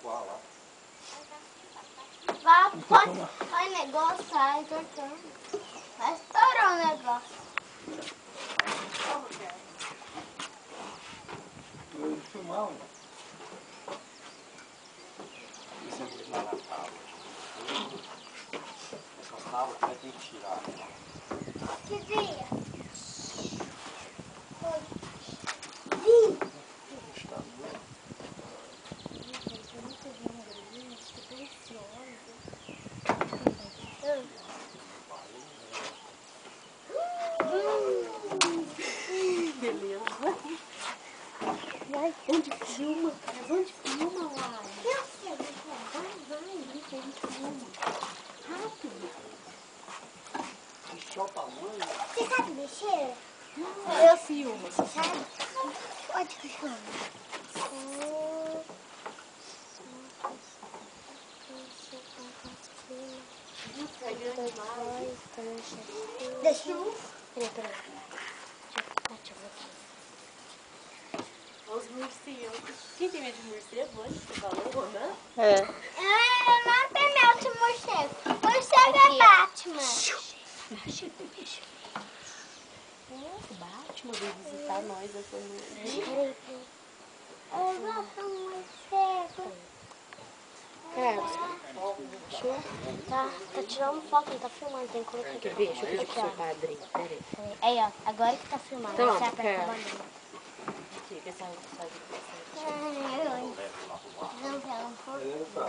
Qual lá? Vai negócio, sai cortando. Vai estourar o negócio. Como que é? Eu ia filmar, ué. Isso é muito lá na tábua. Essa tábua vai ter que tirar. Que dia? Está doido. Beleza. Vai, onde filma? Mas onde filma, Lai? Vai, Rita, ele filma. Rápido. Que chopa mãe. Você sabe mexer? Eu filmo. Você sabe? Pode que chama. Isso é grande demais. Deixa eu... Peraí. Os morcegos. Quem tem medo de morcego? Onde você falou, né? É. Eu não tenho medo de morcego. Morcego é Batman. Batman veio visitar nós essa noite. Eu gosto de morcego. Tá tirando foto, não tá filmando, tem que colocar aqui. Deixa eu pedir pro seu padrinho. Peraí. Aí, ó, agora que tá filmando. Toma, Você aperta quer? a bandeira. Fica, sai. Não, pera um pouco. Ele tá.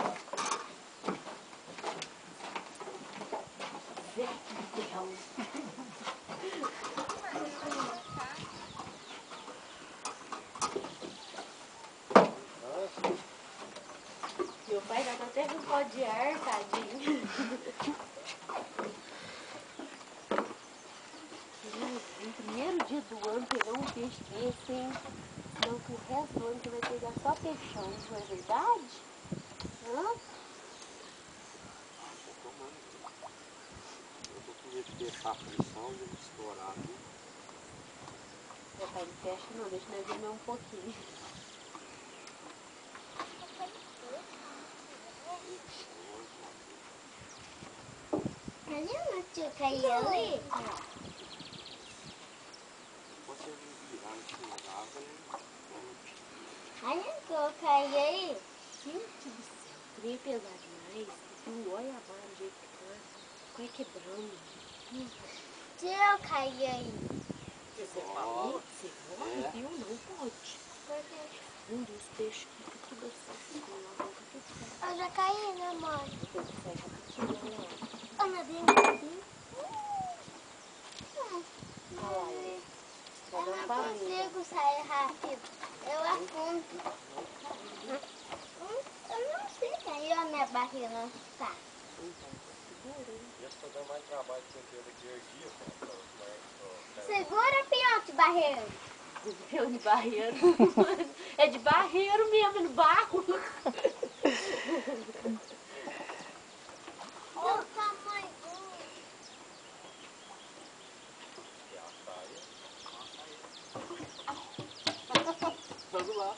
Meu pai já tá até com pó de ar, tadinho. No primeiro dia do ano pegar um peixe desse, hein? Não, que o resto do ano você vai pegar só peixão, não é verdade? Hã? Eu tô com medo de deixar a pressão e ele estourar aqui. Meu pai não fecha não, deixa nós ver um pouquinho. Ali não tinha caído ali? Você não virar em cima da água, né? Ali que eu caí aí? Gente do céu, o trem é pesado demais. Tu olha a vara do jeito que tá. Quase quebrando. Se eu cair aí? Você falou? Você morre, viu? Não pode. Porque Um dos peixes fica tudo assim. Com a boca tudo certo. eu já caí, né, mãe? Tem que sair rapidinho, né? Eu nadei um pouquinho. Tá Eu dando não barulho. consigo sair rápido. Eu afundo. Eu não sei cair a minha barriga não está. Então, segura, hein? E esse tá dando mais trabalho que você teve aquele dia, pô. Segura, peão de barreiro. Peão de barreiro. É de barreiro mesmo, no barro. Olha o tamanho do... Joga lá.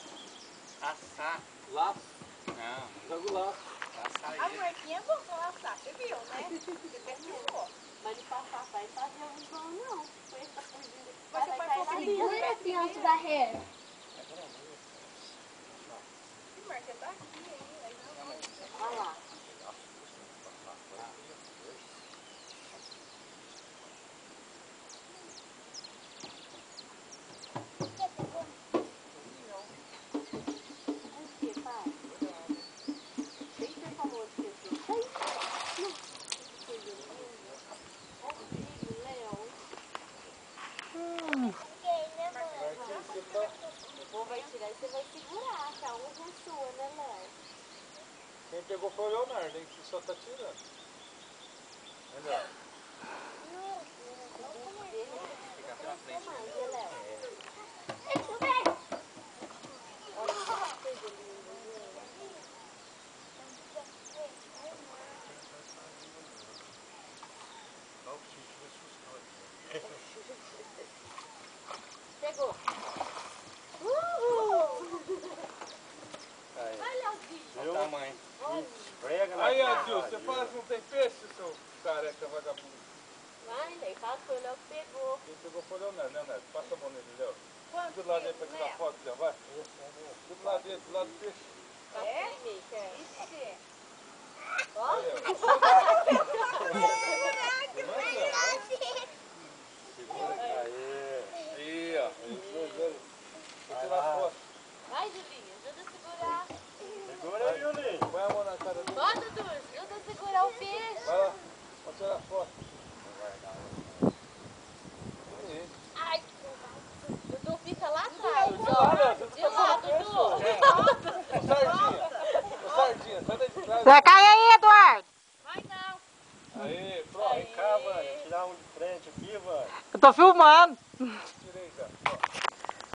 Assar. Laço. Não. Joga o laço. Assar A ele. marquinha é bom pra laçar, você viu, né? Você pesquisou. Mas de passar vai fazer um bom, não. Com essa fugindo. Mas você vai conseguir. Segura, peão de barreiro. Que marca tá aqui ainda, aí não. Olha lá. O que, pai? Bem que você falou de pessoa. Que coisa linda. Olha o brilho, Léo. O vô vai tirar e você vai segurar, que a honra é sua, né, Léo? Quem pegou foi o Leonardo, hein? Que só tá tirando. Melhor. Fica pra frente. Mais, né, Léo? Olha que coisa linda, gente. Só o Chico me assustou aqui. Pegou. Aí. Vai, Leozinho. Pegou. Quem pegou foi o Leonardo. Leonardo, passa a mão nele, Léo. Quanto? Do lado aí pra tirar foto, Léo, vai. Do lado dele, do lado do peixe. É? Ixi. Vai, Léo. Aí, ó. Vou tirar foto. Vai, Julinho, ajuda a segurar. Segura aí, Julinho. Põe a mão na cara dele. Ó, Dudu, ajuda a segurar o peixe. Vai lá, vou tirar foto. Aí. Ai, que Dudu fica lá atrás, De lá, Léo, ó. você De tá lá, fazendo Dudu. peixe, ô Sardinha. Ô Sardinha, sai daí de trás. Vai cair aí, Eduardo. Vai não. Aí, pronto. Vem cá, Vânia. Tirar um de frente aqui, Vânia. Eu tô filmando.